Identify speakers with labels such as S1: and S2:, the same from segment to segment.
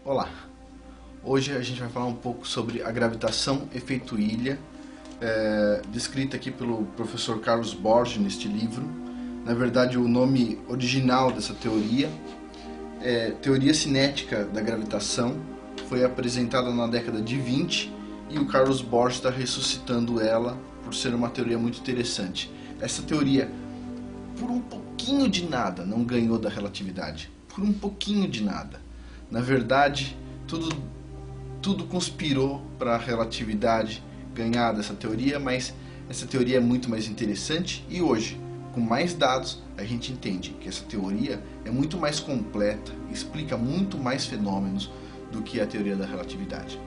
S1: Olá, hoje a gente vai falar um pouco sobre a gravitação efeito ilha, descrita aqui pelo professor Carlos Borges neste livro. Na verdade, o nome original dessa teoria é Teoria Cinética da Gravitação, foi apresentada na década de 20 e o Carlos Borges está ressuscitando ela por ser uma teoria muito interessante. Essa teoria, por um pouquinho de nada, não ganhou da relatividade, por um pouquinho de nada. Na verdade, tudo conspirou para a relatividade ganhar dessa teoria, mas essa teoria é muito mais interessante e hoje, com mais dados, a gente entende que essa teoria é muito mais completa, explica muito mais fenômenos do que a teoria da relatividade.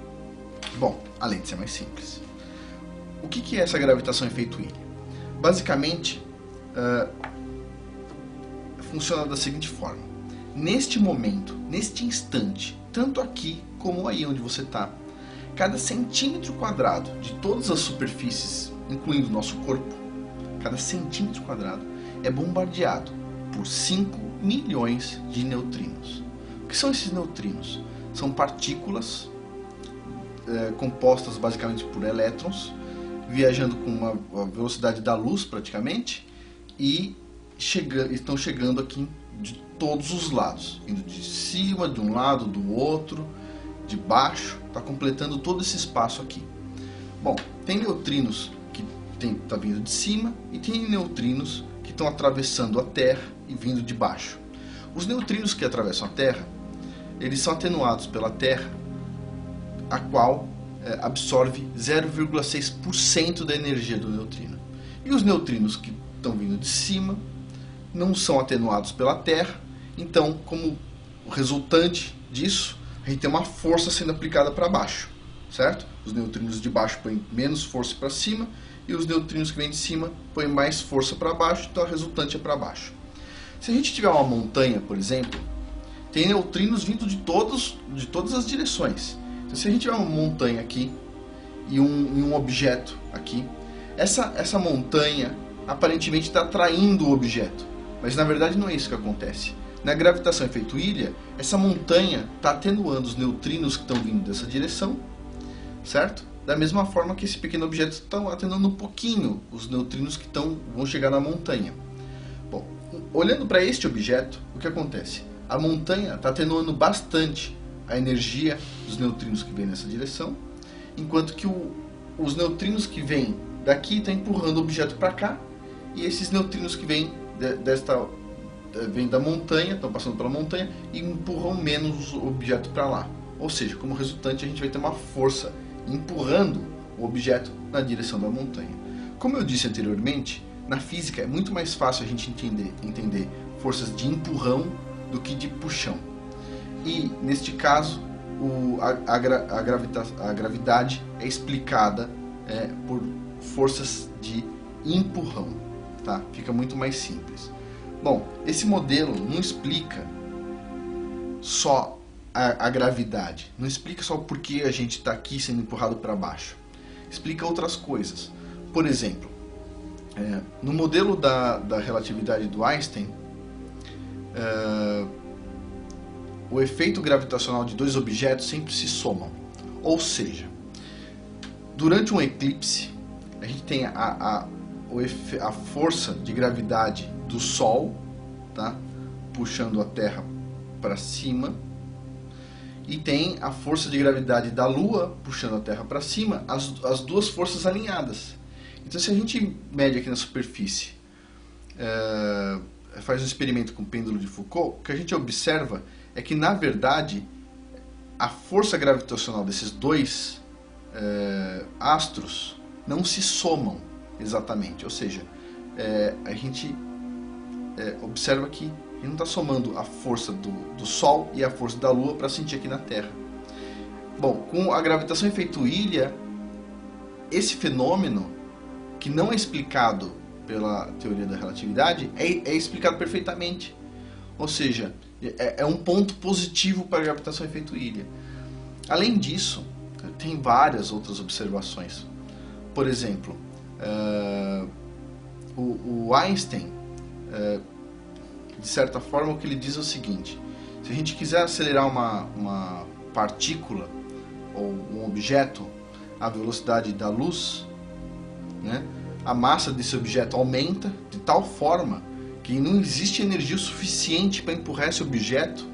S1: Bom, além de ser mais simples. O que é essa gravitação efeito ilha? Basicamente, funciona da seguinte forma. Neste momento, neste instante, tanto aqui como aí onde você está, cada centímetro quadrado de todas as superfícies, incluindo o nosso corpo, cada centímetro quadrado é bombardeado por 5 milhões de neutrinos. O que são esses neutrinos? São partículas compostas basicamente por elétrons, viajando com uma velocidade da luz praticamente, e estão chegando aqui de todos os lados, indo de cima, de um lado, do outro, de baixo, está completando todo esse espaço aqui. Bom, tem neutrinos que tá vindo de cima e tem neutrinos que estão atravessando a Terra e vindo de baixo. Os neutrinos que atravessam a Terra, eles são atenuados pela Terra, a qual absorve 0,6% da energia do neutrino. E os neutrinos que estão vindo de cima não são atenuados pela Terra, então, como resultante disso, a gente tem uma força sendo aplicada para baixo, certo? Os neutrinos de baixo põem menos força para cima e os neutrinos que vêm de cima põem mais força para baixo, então a resultante é para baixo. Se a gente tiver uma montanha, por exemplo, tem neutrinos vindo de todas as direções. Então, se a gente tiver uma montanha aqui e um objeto aqui, essa montanha aparentemente está atraindo o objeto, mas na verdade não é isso que acontece. Na gravitação efeito ilha, essa montanha está atenuando os neutrinos que estão vindo dessa direção, certo? Da mesma forma que esse pequeno objeto está atenuando um pouquinho os neutrinos que vão chegar na montanha. Bom, olhando para este objeto, o que acontece? A montanha está atenuando bastante a energia dos neutrinos que vêm nessa direção, enquanto que os neutrinos que vêm daqui estão empurrando o objeto para cá, e esses neutrinos que vêm da montanha, estão passando pela montanha e empurram menos o objeto para lá. Ou seja, como resultante a gente vai ter uma força empurrando o objeto na direção da montanha. Como eu disse anteriormente, na física é muito mais fácil a gente entender forças de empurrão do que de puxão. E neste caso a gravidade é explicada por forças de empurrão, tá? Fica muito mais simples. Bom, esse modelo não explica só a gravidade, não explica só o porquê a gente está aqui sendo empurrado para baixo. Explica outras coisas. Por exemplo, no modelo da relatividade do Einstein, o efeito gravitacional de dois objetos sempre se somam. Ou seja, durante um eclipse, a gente tem a força de gravidade do Sol, tá? Puxando a Terra para cima, e tem a força de gravidade da Lua puxando a Terra para cima, as duas forças alinhadas. Então, se a gente mede aqui na superfície, faz um experimento com o pêndulo de Foucault, o que a gente observa é que, na verdade, a força gravitacional desses dois astros não se somam exatamente, ou seja, a gente observa que a gente não está somando a força do Sol e a força da Lua para sentir aqui na Terra. Bom, com a gravitação efeito ilha, esse fenômeno, que não é explicado pela teoria da relatividade, é explicado perfeitamente. Ou seja, é um ponto positivo para a gravitação efeito ilha. Além disso, tem várias outras observações. Por exemplo, o Einstein, de certa forma, o que ele diz é o seguinte: se a gente quiser acelerar partícula ou um objeto à velocidade da luz, né, a massa desse objeto aumenta de tal forma que não existe energia suficiente para empurrar esse objeto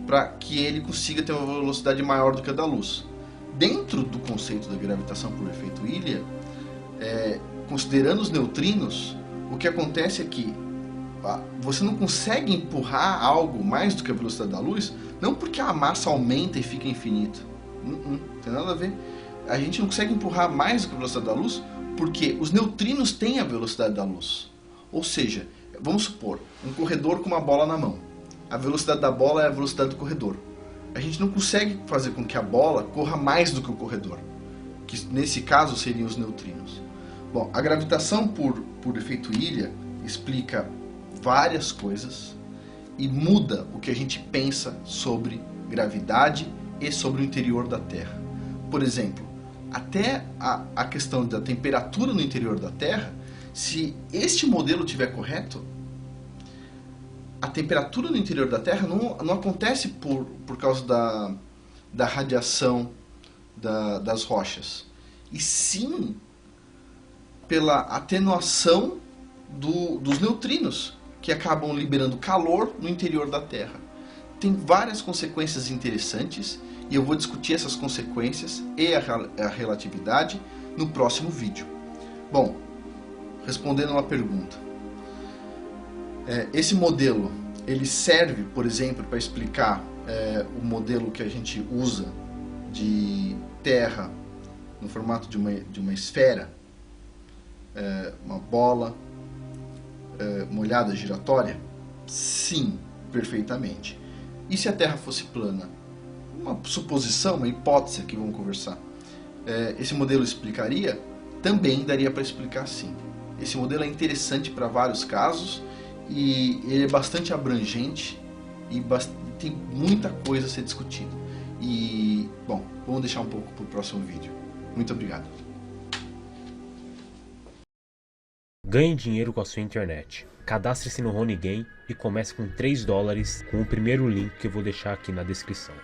S1: para que ele consiga ter uma velocidade maior do que a da luz. Dentro do conceito da gravitação por efeito Ilha, considerando os neutrinos, o que acontece é que você não consegue empurrar algo mais do que a velocidade da luz, não porque a massa aumenta e fica infinita. Não tem nada a ver. A gente não consegue empurrar mais do que a velocidade da luz porque os neutrinos têm a velocidade da luz. Ou seja, vamos supor, um corredor com uma bola na mão. A velocidade da bola é a velocidade do corredor. A gente não consegue fazer com que a bola corra mais do que o corredor, que nesse caso seriam os neutrinos. Bom, a gravitação por efeito Ilha explica várias coisas e muda o que a gente pensa sobre gravidade e sobre o interior da Terra. Por exemplo, até a questão da temperatura no interior da Terra, se este modelo estiver correto, a temperatura no interior da Terra não acontece por causa da radiação das rochas, e sim pela atenuação dos neutrinos, que acabam liberando calor no interior da Terra. Tem várias consequências interessantes e eu vou discutir essas consequências e a relatividade no próximo vídeo. Bom, respondendo uma pergunta. Esse modelo, ele serve, por exemplo, para explicar o modelo que a gente usa de Terra no formato de uma esfera, uma bola molhada giratória? Sim, perfeitamente. E se a Terra fosse plana? Uma suposição, uma hipótese que vamos conversar. Esse modelo explicaria? Também daria para explicar sim. Esse modelo é interessante para vários casos e ele é bastante abrangente e tem muita coisa a ser discutida. E, bom, vamos deixar um pouco para o próximo vídeo. Muito obrigado.
S2: Ganhe dinheiro com a sua internet. Cadastre-se no RoniGame e comece com $3 com o primeiro link que eu vou deixar aqui na descrição.